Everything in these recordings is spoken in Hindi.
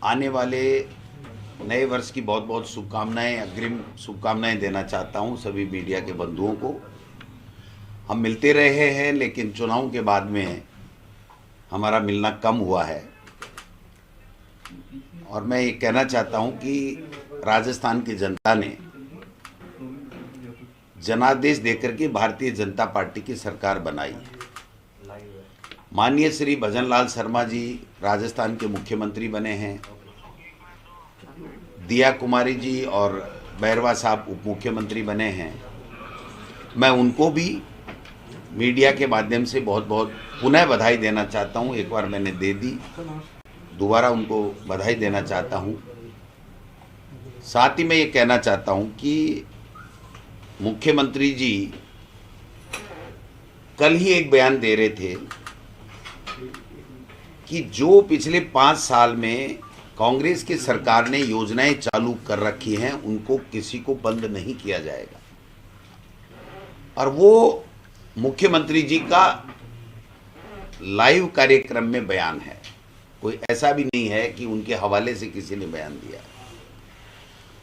आने वाले नए वर्ष की बहुत बहुत शुभकामनाएं, अग्रिम शुभकामनाएं देना चाहता हूं सभी मीडिया के बंधुओं को। हम मिलते रहे हैं, लेकिन चुनाव के बाद में हमारा मिलना कम हुआ है। और मैं ये कहना चाहता हूं कि राजस्थान की जनता ने जनादेश देकर के भारतीय जनता पार्टी की सरकार बनाई। माननीय श्री भजनलाल शर्मा जी राजस्थान के मुख्यमंत्री बने हैं। दिया कुमारी जी और बैरवा साहब उप मुख्यमंत्री बने हैं। मैं उनको भी मीडिया के माध्यम से बहुत बहुत पुनः बधाई देना चाहता हूं। एक बार मैंने दे दी, दोबारा उनको बधाई देना चाहता हूं। साथ ही मैं ये कहना चाहता हूं कि मुख्यमंत्री जी कल ही एक बयान दे रहे थे कि जो पिछले 5 साल में कांग्रेस की सरकार ने योजनाएं चालू कर रखी हैं उनको किसी को बंद नहीं किया जाएगा। और वो मुख्यमंत्री जी का लाइव कार्यक्रम में बयान है, कोई ऐसा भी नहीं है कि उनके हवाले से किसी ने बयान दिया।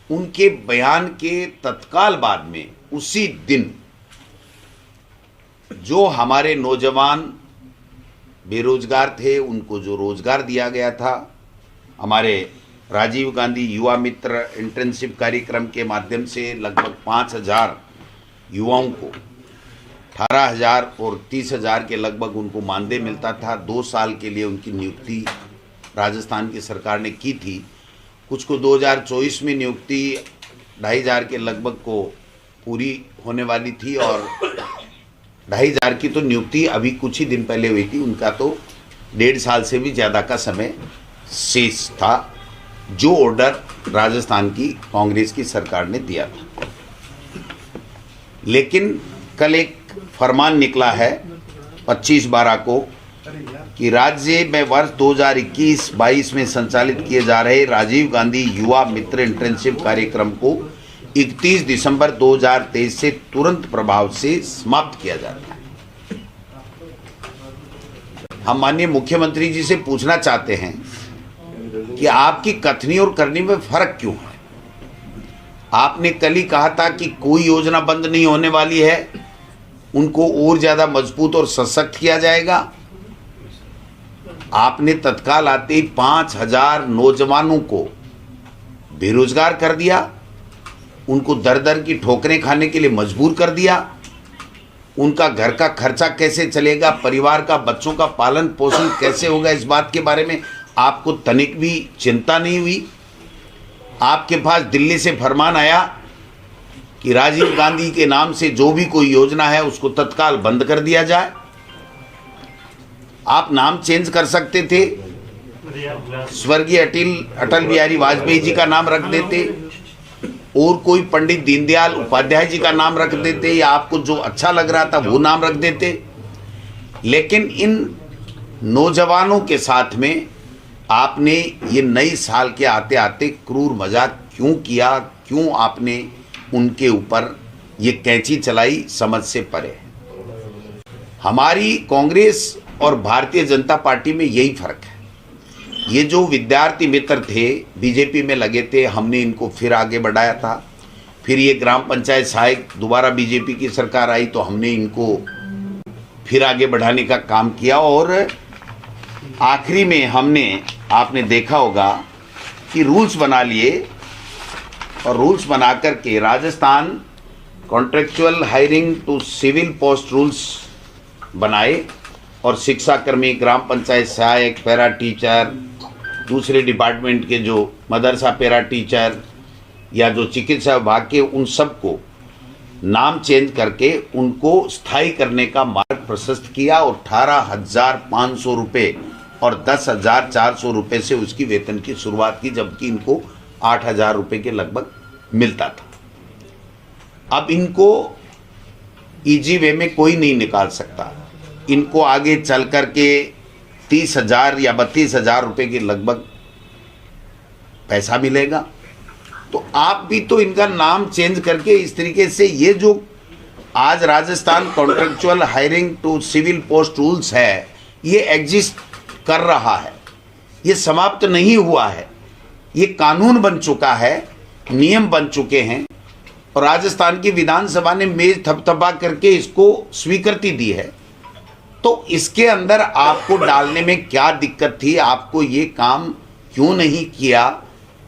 उनके बयान के तत्काल बाद में उसी दिन जो हमारे नौजवान बेरोजगार थे उनको जो रोजगार दिया गया था, हमारे राजीव गांधी युवा मित्र इंटर्नशिप कार्यक्रम के माध्यम से लगभग 5,000 युवाओं को 18,000 और 30,000 के लगभग उनको मानदेय मिलता था। 2 साल के लिए उनकी नियुक्ति राजस्थान की सरकार ने की थी। कुछ को 2024 में नियुक्ति 2,500 के लगभग को पूरी होने वाली थी और 2,500 की तो नियुक्ति अभी कुछ ही दिन पहले हुई थी। उनका तो 1.5 साल से भी ज़्यादा का समय शेष था, जो ऑर्डर राजस्थान की कांग्रेस की सरकार ने दिया था। लेकिन कल एक फरमान निकला है 25/12 को कि राज्य में वर्ष 2021-22 में संचालित किए जा रहे राजीव गांधी युवा मित्र इंटर्नशिप कार्यक्रम को 31 दिसंबर 2023 से तुरंत प्रभाव से समाप्त किया जाता है। हम माननीय मुख्यमंत्री जी से पूछना चाहते हैं कि आपकी कथनी और करनी में फर्क क्यों है? आपने कल ही कहा था कि कोई योजना बंद नहीं होने वाली है, उनको और ज्यादा मजबूत और सशक्त किया जाएगा। आपने तत्काल आते ही 5,000 नौजवानों को बेरोजगार कर दिया, उनको दर दर की ठोकरें खाने के लिए मजबूर कर दिया। उनका घर का खर्चा कैसे चलेगा, परिवार का बच्चों का पालन पोषण कैसे होगा, इस बात के बारे में आपको तनिक भी चिंता नहीं हुई। आपके पास दिल्ली से फरमान आया कि राजीव गांधी के नाम से जो भी कोई योजना है उसको तत्काल बंद कर दिया जाए। आप नाम चेंज कर सकते थे, स्वर्गीय अटल बिहारी वाजपेयी जी का नाम रख देते और कोई पंडित दीनदयाल उपाध्याय जी का नाम रख देते, या आपको जो अच्छा लग रहा था वो नाम रख देते। लेकिन इन नौजवानों के साथ में आपने ये नई साल के आते आते क्रूर मजाक क्यों किया? क्यों आपने उनके ऊपर ये कैंची चलाई? समझ से परे। हमारी कांग्रेस और भारतीय जनता पार्टी में यही फर्क है। ये जो विद्यार्थी मित्र थे बीजेपी में लगे थे, हमने इनको फिर आगे बढ़ाया था। फिर ये ग्राम पंचायत सहायक दोबारा बीजेपी की सरकार आई तो हमने इनको फिर आगे बढ़ाने का काम किया। और आखिरी में हमने, आपने देखा होगा कि रूल्स बना लिए और रूल्स बना करके Rajasthan contractual hiring to civil post rules बनाए और शिक्षाकर्मी, ग्राम पंचायत सहायक, पैरा टीचर, दूसरे डिपार्टमेंट के जो मदरसा पैरा टीचर या जो चिकित्सा विभाग के, उन सबको नाम चेंज करके उनको स्थायी करने का मार्ग प्रशस्त किया और 18,500 रुपये और 10,400 रुपये से उसकी वेतन की शुरुआत की, जबकि इनको 8,000 रुपये के लगभग मिलता था। अब इनको इजी वे में कोई नहीं निकाल सकता। इनको आगे चल कर के 30,000 या 32,000 रुपये के लगभग पैसा मिलेगा। तो आप भी तो इनका नाम चेंज करके इस तरीके से, ये जो आज Rajasthan contractual hiring to civil post rules है, ये एग्जिस्ट कर रहा है, ये समाप्त नहीं हुआ है। ये कानून बन चुका है, नियम बन चुके हैं और राजस्थान की विधानसभा ने मेज थपथपा करके इसको स्वीकृति दी है। तो इसके अंदर आपको डालने में क्या दिक्कत थी, आपको ये काम क्यों नहीं किया,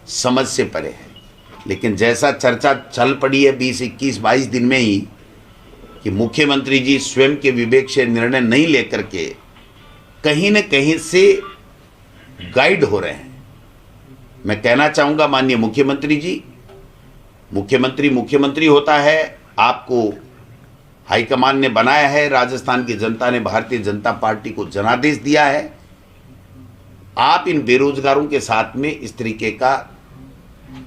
समझ से परे है। लेकिन जैसा चर्चा चल पड़ी है 20, 21, 22 दिन में ही कि मुख्यमंत्री जी स्वयं के विवेक से निर्णय नहीं लेकर के कहीं न कहीं से गाइड हो रहे हैं। मैं कहना चाहूँगा माननीय मुख्यमंत्री जी, मुख्यमंत्री होता है, आपको हाईकमान ने बनाया है, राजस्थान की जनता ने भारतीय जनता पार्टी को जनादेश दिया है। आप इन बेरोजगारों के साथ में इस तरीके का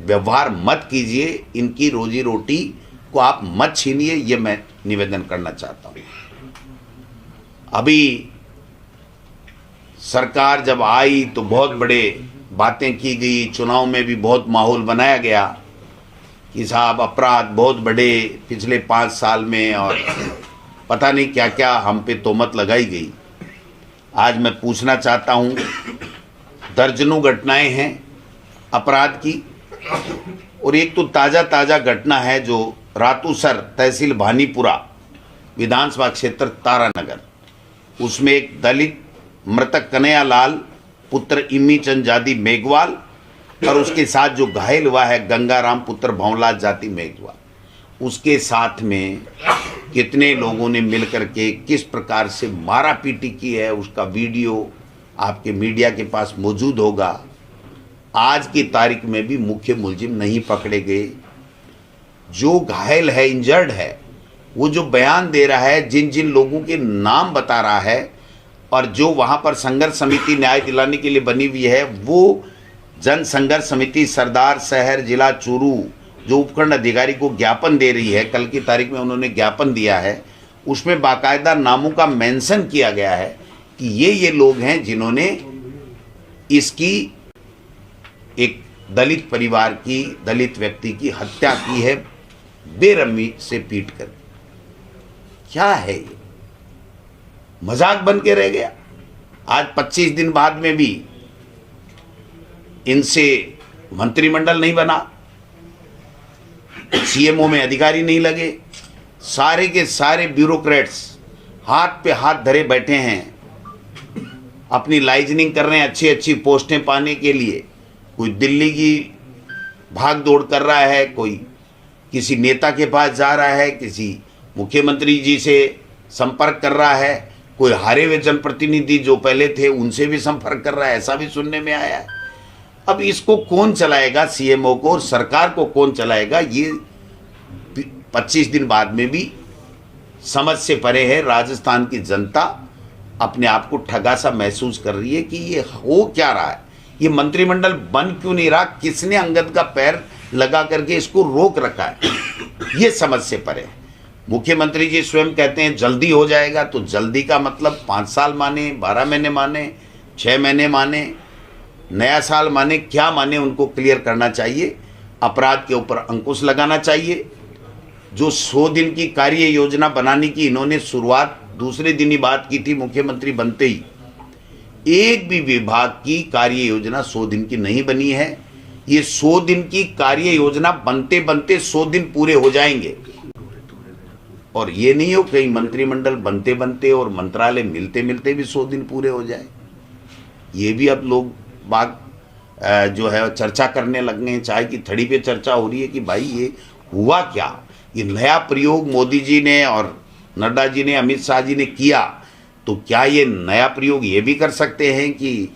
व्यवहार मत कीजिए, इनकी रोजी रोटी को आप मत छीनिए, ये मैं निवेदन करना चाहता हूँ। अभी सरकार जब आई तो बहुत बड़े बातें की गई, चुनाव में भी बहुत माहौल बनाया गया कि साहब अपराध बहुत बड़े पिछले 5 साल में और पता नहीं क्या क्या हम पे तोहमत लगाई गई। आज मैं पूछना चाहता हूँ, दर्जनों घटनाएं हैं अपराध की और एक तो ताज़ा घटना है जो रातूसर तहसील भानीपुरा विधानसभा क्षेत्र तारानगर, उसमें एक दलित मृतक कन्हैया लाल पुत्र इम्मी चंद जाति मेघवाल और उसके साथ जो घायल हुआ है गंगाराम पुत्र भंवलाल जाति मेघवाल, उसके साथ में कितने लोगों ने मिलकर के किस प्रकार से मारा पीटी की है, उसका वीडियो आपके मीडिया के पास मौजूद होगा। आज की तारीख में भी मुख्य मुलजिम नहीं पकड़े गए। जो घायल है, इंजर्ड है, वो जो बयान दे रहा है, जिन जिन लोगों के नाम बता रहा है और जो वहाँ पर संघर्ष समिति न्याय दिलाने के लिए बनी हुई है, वो जन संघर्ष समिति सरदार शहर जिला चूरू जो उपखंड अधिकारी को ज्ञापन दे रही है, कल की तारीख में उन्होंने ज्ञापन दिया है, उसमें बाकायदा नामों का मेंशन किया गया है कि ये लोग हैं जिन्होंने इसकी एक दलित परिवार की, दलित व्यक्ति की हत्या की है बेरहमी से पीट कर। क्या है ये? मजाक बन के रह गया। आज 25 दिन बाद में भी इनसे मंत्रिमंडल नहीं बना, सीएमओ में अधिकारी नहीं लगे, सारे के सारे ब्यूरोक्रेट्स हाथ पे हाथ धरे बैठे हैं, अपनी लाइजनिंग कर रहे हैं अच्छी पोस्टें पाने के लिए। कोई दिल्ली की भाग दौड़ कर रहा है, कोई किसी नेता के पास जा रहा है, किसी मुख्यमंत्री जी से संपर्क कर रहा है, कोई हारे हुए जनप्रतिनिधि जो पहले थे उनसे भी संपर्क कर रहा है, ऐसा भी सुनने में आया है। अब इसको कौन चलाएगा, सीएमओ को और सरकार को कौन चलाएगा, ये 25 दिन बाद में भी समझ से परे है। राजस्थान की जनता अपने आप को ठगा सा महसूस कर रही है कि ये हो क्या रहा है, ये मंत्रिमंडल बन क्यों नहीं रहा, किसने अंगद का पैर लगा करके इसको रोक रखा है, ये समझ से परे है। मुख्यमंत्री जी स्वयं कहते हैं जल्दी हो जाएगा, तो जल्दी का मतलब 5 साल माने, 12 महीने माने, 6 महीने माने, नया साल माने, क्या माने, उनको क्लियर करना चाहिए। अपराध के ऊपर अंकुश लगाना चाहिए। जो 100 दिन की कार्य योजना बनाने की इन्होंने शुरुआत दूसरे दिन ही बात की थी, मुख्यमंत्री बनते ही एक भी विभाग की कार्य योजना 100 दिन की नहीं बनी है। ये 100 दिन की कार्य योजना बनते बनते 100 दिन पूरे हो जाएंगे और ये नहीं हो कहीं मंत्रिमंडल बनते बनते और मंत्रालय मिलते मिलते भी 100 दिन पूरे हो जाए। ये भी अब लोग बाग जो है चर्चा करने लग गए हैं, चाय की थड़ी पे चर्चा हो रही है कि भाई ये हुआ क्या, ये नया प्रयोग मोदी जी ने और नड्डा जी ने, अमित शाह जी ने किया, तो क्या ये नया प्रयोग ये भी कर सकते हैं कि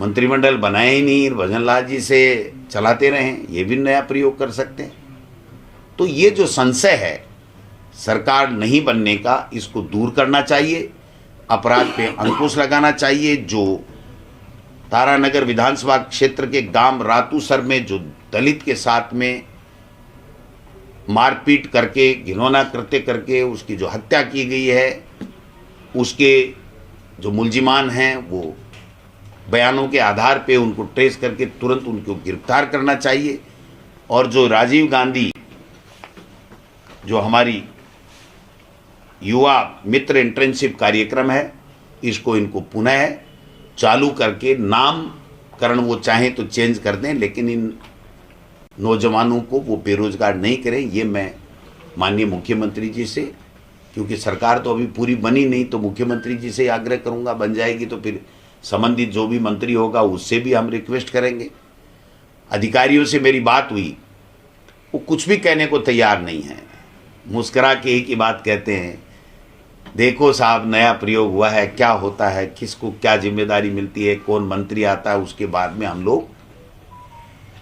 मंत्रिमंडल बनाए ही नहीं, भजन लाल जी से चलाते रहें, ये भी नया प्रयोग कर सकते हैं। तो ये जो संशय है सरकार नहीं बनने का, इसको दूर करना चाहिए, अपराध पे अंकुश लगाना चाहिए। जो तारानगर विधानसभा क्षेत्र के गांव रातूसर में जो दलित के साथ में मारपीट करके, घिनौना कृत्य करके उसकी जो हत्या की गई है, उसके जो मुलजिमान हैं वो बयानों के आधार पे उनको ट्रेस करके तुरंत उनको गिरफ्तार करना चाहिए। और जो राजीव गांधी जो हमारी युवा मित्र इंटर्नशिप कार्यक्रम है, इसको इनको पुनः चालू करके नाम कारण वो चाहें तो चेंज कर दें, लेकिन इन नौजवानों को वो बेरोजगार नहीं करें। ये मैं माननीय मुख्यमंत्री जी से, क्योंकि सरकार तो अभी पूरी बनी नहीं, तो मुख्यमंत्री जी से आग्रह करूंगा, बन जाएगी तो फिर संबंधित जो भी मंत्री होगा उससे भी हम रिक्वेस्ट करेंगे। अधिकारियों से मेरी बात हुई, वो कुछ भी कहने को तैयार नहीं है, मुस्करा के एक ही बात कहते हैं, देखो साहब नया प्रयोग हुआ है, क्या होता है, किसको क्या जिम्मेदारी मिलती है, कौन मंत्री आता है, उसके बाद में हम लोग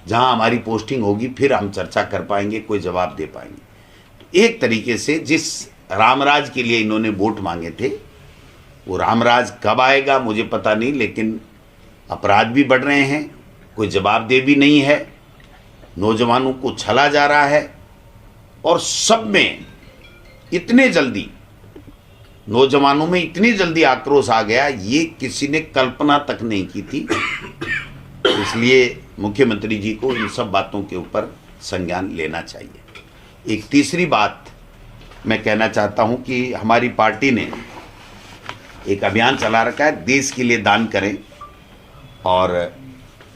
जहां हमारी पोस्टिंग होगी फिर हम चर्चा कर पाएंगे, कोई जवाब दे पाएंगे। एक तरीके से जिस रामराज के लिए इन्होंने वोट मांगे थे, वो रामराज कब आएगा मुझे पता नहीं, लेकिन अपराध भी बढ़ रहे हैं, कोई जवाबदेही भी नहीं है, नौजवानों को छला जा रहा है, और सब में इतने जल्दी नौजवानों में इतनी जल्दी आक्रोश आ गया, ये किसी ने कल्पना तक नहीं की थी। इसलिए मुख्यमंत्री जी को इन सब बातों के ऊपर संज्ञान लेना चाहिए। एक तीसरी बात मैं कहना चाहता हूं कि हमारी पार्टी ने एक अभियान चला रखा है, देश के लिए दान करें, और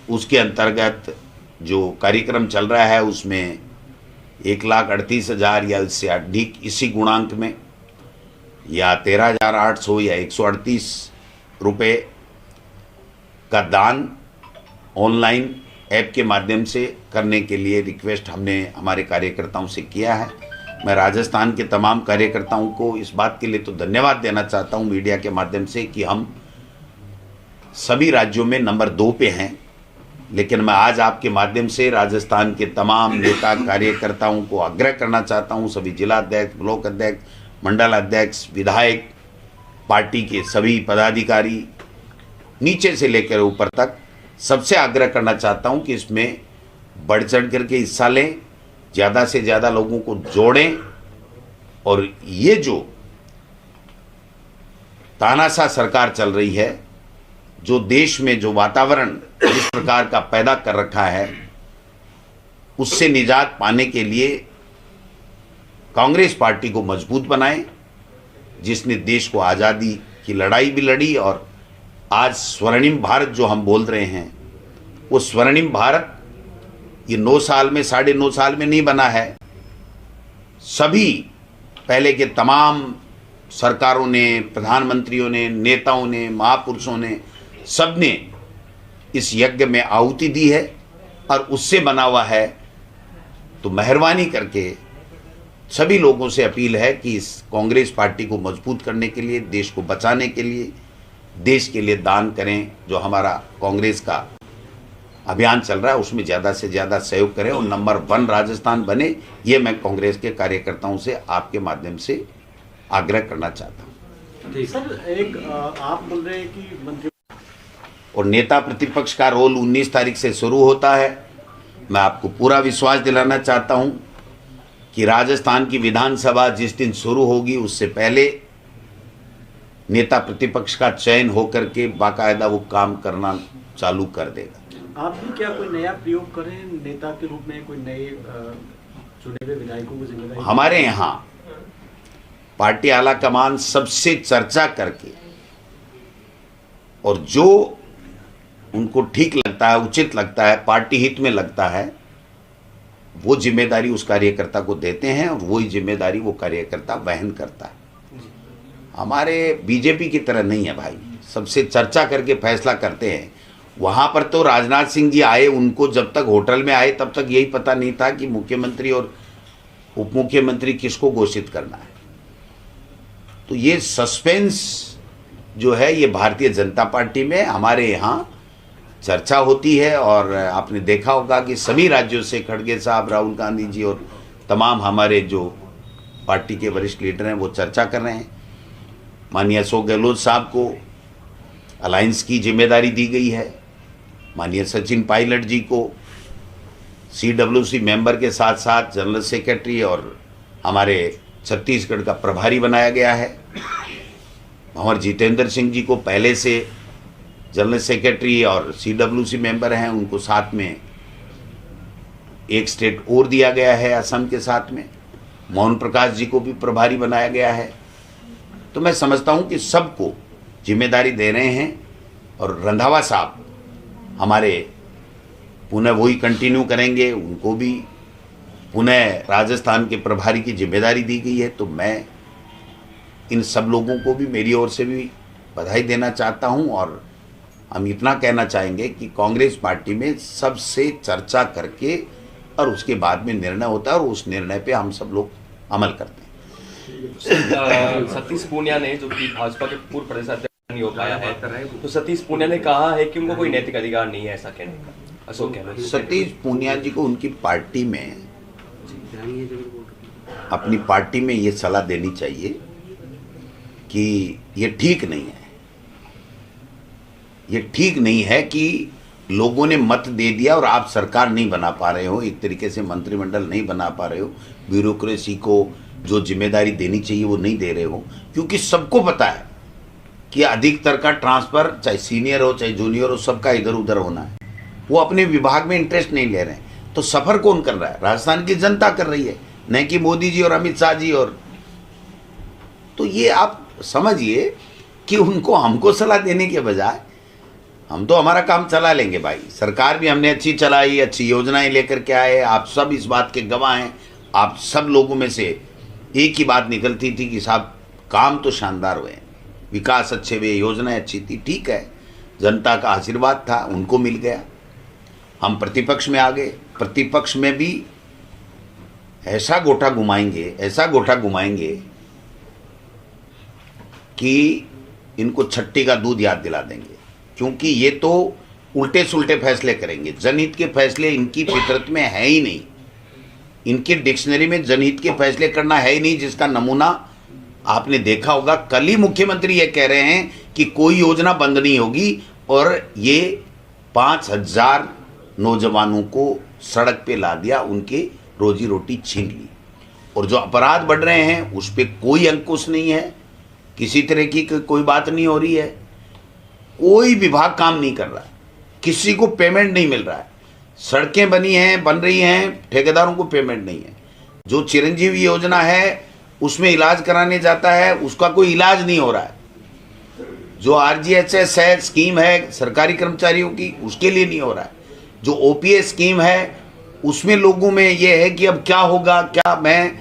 उसके अंतर्गत जो कार्यक्रम चल रहा है उसमें 1,38,000 या इससे अधिक इसी गुणांक में, या 13,800 या 138 रुपये का दान ऑनलाइन ऐप के माध्यम से करने के लिए रिक्वेस्ट हमने हमारे कार्यकर्ताओं से किया है। मैं राजस्थान के तमाम कार्यकर्ताओं को इस बात के लिए तो धन्यवाद देना चाहता हूं मीडिया के माध्यम से कि हम सभी राज्यों में नंबर 2 पे हैं, लेकिन मैं आज आपके माध्यम से राजस्थान के तमाम नेता कार्यकर्ताओं को आग्रह करना चाहता हूं, सभी जिला अध्यक्ष, ब्लॉक अध्यक्ष, मंडल अध्यक्ष, विधायक, पार्टी के सभी पदाधिकारी नीचे से लेकर ऊपर तक सबसे आग्रह करना चाहता हूं कि इसमें बढ़ चढ़ करके हिस्सा लें, ज़्यादा से ज़्यादा लोगों को जोड़ें, और ये जो तानाशाह सरकार चल रही है, जो देश में जो वातावरण जिस प्रकार का पैदा कर रखा है, उससे निजात पाने के लिए कांग्रेस पार्टी को मजबूत बनाएं, जिसने देश को आज़ादी की लड़ाई भी लड़ी, और आज स्वर्णिम भारत जो हम बोल रहे हैं, वो स्वर्णिम भारत ये 9 साल में 9.5 साल में नहीं बना है। सभी पहले के तमाम सरकारों ने, प्रधानमंत्रियों ने, नेताओं ने, महापुरुषों ने, सबने इस यज्ञ में आहुति दी है और उससे बना हुआ है। तो मेहरबानी करके सभी लोगों से अपील है कि इस कांग्रेस पार्टी को मजबूत करने के लिए, देश को बचाने के लिए, देश के लिए दान करें। जो हमारा कांग्रेस का अभियान चल रहा है उसमें ज़्यादा से ज़्यादा सहयोग करें और नंबर 1 राजस्थान बने, ये मैं कांग्रेस के कार्यकर्ताओं से आपके माध्यम से आग्रह करना चाहता हूँ। सर, एक आप बोल रहे हैं कि मंत्री और नेता प्रतिपक्ष का रोल 19 तारीख से शुरू होता है। मैं आपको पूरा विश्वास दिलाना चाहता हूं कि राजस्थान की विधानसभा जिस दिन शुरू होगी उससे पहले नेता प्रतिपक्ष का चयन होकर के बाकायदा वो काम करना चालू कर देगा। आप भी क्या कोई नया प्रयोग करें नेता के रूप में, कोई नए चुने हुए विधायकों को जिम्मेदारी? हमारे यहाँ पार्टी आला कमान सबसे चर्चा करके और जो उनको ठीक लगता है, उचित लगता है, पार्टी हित में लगता है, वो जिम्मेदारी उस कार्यकर्ता को देते हैं और वही जिम्मेदारी वो कार्यकर्ता वहन करता है। हमारे बीजेपी की तरह नहीं है भाई, सबसे चर्चा करके फैसला करते हैं। वहाँ पर तो राजनाथ सिंह जी आए, उनको जब तक होटल में आए तब तक यही पता नहीं था कि मुख्यमंत्री और उप मुख्यमंत्री किसको घोषित करना है। तो ये सस्पेंस जो है ये भारतीय जनता पार्टी में हमारे यहाँ चर्चा होती है। और आपने देखा होगा कि सभी राज्यों से खड़गे साहब, राहुल गांधी जी और तमाम हमारे जो पार्टी के वरिष्ठ लीडर हैं वो चर्चा कर रहे हैं। माननीय अशोक गहलोत साहब को अलायंस की जिम्मेदारी दी गई है, माननीय सचिन पायलट जी को CWC मेंबर के साथ साथ जनरल सेक्रेटरी और हमारे छत्तीसगढ़ का प्रभारी बनाया गया है। भंवर जितेंद्र सिंह जी को पहले से जनरल सेक्रेटरी और CWC मेंबर हैं, उनको साथ में एक स्टेट और दिया गया है असम के साथ में। मोहन प्रकाश जी को भी प्रभारी बनाया गया है। तो मैं समझता हूं कि सबको जिम्मेदारी दे रहे हैं। और रंधावा साहब हमारे पुनः वही कंटिन्यू करेंगे, उनको भी पुनः राजस्थान के प्रभारी की जिम्मेदारी दी गई है। तो मैं इन सब लोगों को भी मेरी ओर से भी बधाई देना चाहता हूं और हम इतना कहना चाहेंगे कि कांग्रेस पार्टी में सबसे चर्चा करके और उसके बाद में निर्णय होता है और उस निर्णय पे हम सब लोग अमल करते हैं। सतीश पूनिया ने, जो कि भाजपा के पूर्व प्रदेश अध्यक्ष नहीं हो पाया है, तो सतीश पूनिया ने कहा है कि उनको कोई नैतिक अधिकार नहीं है ऐसा कहने का। अशोक गहलोत, सतीश पूनिया जी को उनकी पार्टी में, अपनी पार्टी में ये सलाह देनी चाहिए कि ये ठीक नहीं है, ये ठीक नहीं है कि लोगों ने मत दे दिया और आप सरकार नहीं बना पा रहे हो, एक तरीके से मंत्रिमंडल नहीं बना पा रहे हो, ब्यूरोक्रेसी को जो जिम्मेदारी देनी चाहिए वो नहीं दे रहे हो, क्योंकि सबको पता है कि अधिकतर का ट्रांसफर चाहे सीनियर हो चाहे जूनियर हो सबका इधर उधर होना है। वो अपने विभाग में इंटरेस्ट नहीं ले रहे हैं, तो सफर कौन कर रहा है? राजस्थान की जनता कर रही है, न कि मोदी जी और अमित शाह जी। और तो ये आप समझिए कि उनको हमको सलाह देने के बजाय हम तो हमारा काम चला लेंगे भाई। सरकार भी हमने अच्छी चलाई, अच्छी योजनाएं लेकर के आए, आप सब इस बात के गवाह हैं। आप सब लोगों में से एक ही बात निकलती थी कि साहब काम तो शानदार हुए, विकास अच्छे हुए, योजनाएं अच्छी थी। ठीक है, जनता का आशीर्वाद था, उनको मिल गया। हम प्रतिपक्ष में आ गए, प्रतिपक्ष में भी ऐसा गोटा घुमाएंगे, ऐसा गोटा घुमाएंगे कि इनको छट्टी का दूध याद दिला देंगे, क्योंकि ये तो उल्टे सुल्टे फैसले करेंगे। जनहित के फैसले इनकी फितरत में है ही नहीं, इनकी डिक्शनरी में जनहित के फैसले करना है ही नहीं, जिसका नमूना आपने देखा होगा। कल ही मुख्यमंत्री ये कह रहे हैं कि कोई योजना बंद नहीं होगी और ये 5000 नौजवानों को सड़क पे ला दिया, उनके रोजी रोटी छीन ली। और जो अपराध बढ़ रहे हैं उस पर कोई अंकुश नहीं है, किसी तरह की कोई बात नहीं हो रही है, कोई विभाग काम नहीं कर रहा है, किसी को पेमेंट नहीं मिल रहा है। सड़कें बनी हैं, बन रही हैं, ठेकेदारों को पेमेंट नहीं है। जो चिरंजीवी योजना है उसमें इलाज कराने जाता है, उसका कोई इलाज नहीं हो रहा है। जो RGHS है, स्कीम है सरकारी कर्मचारियों की, उसके लिए नहीं हो रहा है। जो OPS स्कीम है उसमें लोगों में ये है कि अब क्या होगा, क्या मैं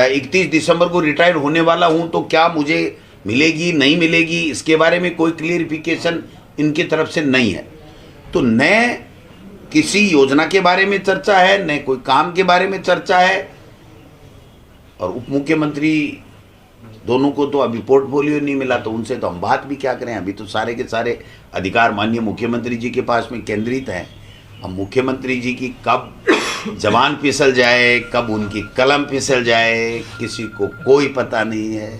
31 दिसंबर को रिटायर होने वाला हूं तो क्या मुझे मिलेगी नहीं मिलेगी, इसके बारे में कोई क्लियरिफिकेशन इनकी तरफ से नहीं है। तो न किसी योजना के बारे में चर्चा है, न कोई काम के बारे में चर्चा है। और उप मुख्यमंत्री दोनों को तो अभी पोर्टफोलियो नहीं मिला, तो उनसे तो हम बात भी क्या करें। अभी तो सारे के सारे अधिकार माननीय मुख्यमंत्री जी के पास में केंद्रित हैं। अब मुख्यमंत्री जी की कब जबान फिसल जाए, कब उनकी कलम फिसल जाए, किसी को कोई पता नहीं है।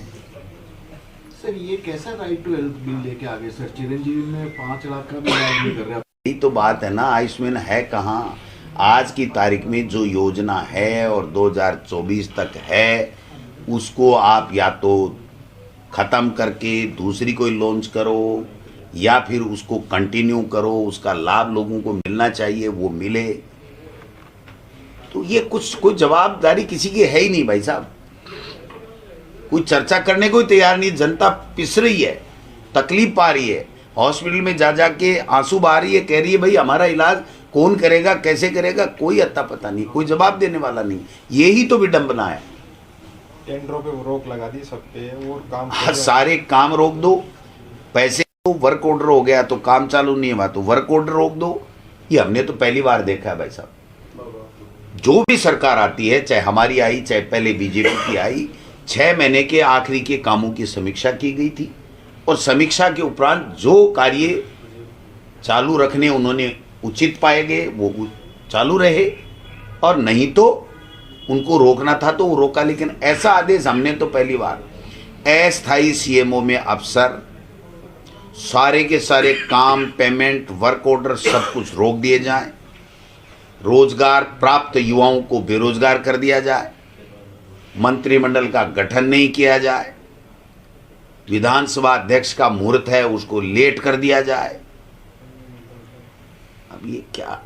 सर ये कैसा राइट टू हेल्थ बिल लेके आ गए सर? चिरंजीवी में 5 लाख का भी इलाज नहीं कर रहे। यही तो बात है ना, आयुष्मान है कहाँ? आज की तारीख में जो योजना है और 2024 तक है, उसको आप या तो ख़त्म करके दूसरी कोई लॉन्च करो या फिर उसको कंटिन्यू करो, उसका लाभ लोगों को मिलना चाहिए, वो मिले। तो ये कुछ कोई जवाबदारी किसी की है ही नहीं भाई साहब। कोई चर्चा करने को ही तैयार नहीं, जनता पिस रही है, तकलीफ पा रही है, हॉस्पिटल में जा के आंसू बहा रही है, कह रही है भाई हमारा इलाज कौन करेगा, कैसे करेगा, कोई अता पता नहीं, कोई जवाब देने वाला नहीं। यही तो विडंबना है। टेंडरों पे रोक लगा दी सब पे और काम सारे काम रोक दो, पैसे तो वर्क ऑर्डर हो गया तो काम चालू नहीं हुआ तो वर्क ऑर्डर रोक दो। ये हमने तो पहली बार देखा है भाई साहब। जो भी सरकार आती है, चाहे हमारी आई चाहे पहले बीजेपी की आई, 6 महीने के आखिरी के कामों की समीक्षा की गई थी और समीक्षा के उपरांत जो कार्य चालू रखने उन्होंने उचित पाए गए वो चालू रहे, और नहीं तो उनको रोकना था तो वो रोका। लेकिन ऐसा आदेश हमने तो पहली बार, अस्थायी CMO में अफसर सारे के सारे काम, पेमेंट, वर्क ऑर्डर सब कुछ रोक दिए जाए, रोजगार प्राप्त युवाओं को बेरोजगार कर दिया जाए, मंत्रिमंडल का गठन नहीं किया जाए, विधानसभा अध्यक्ष का मुहूर्त है उसको लेट कर दिया जाए। अब ये क्या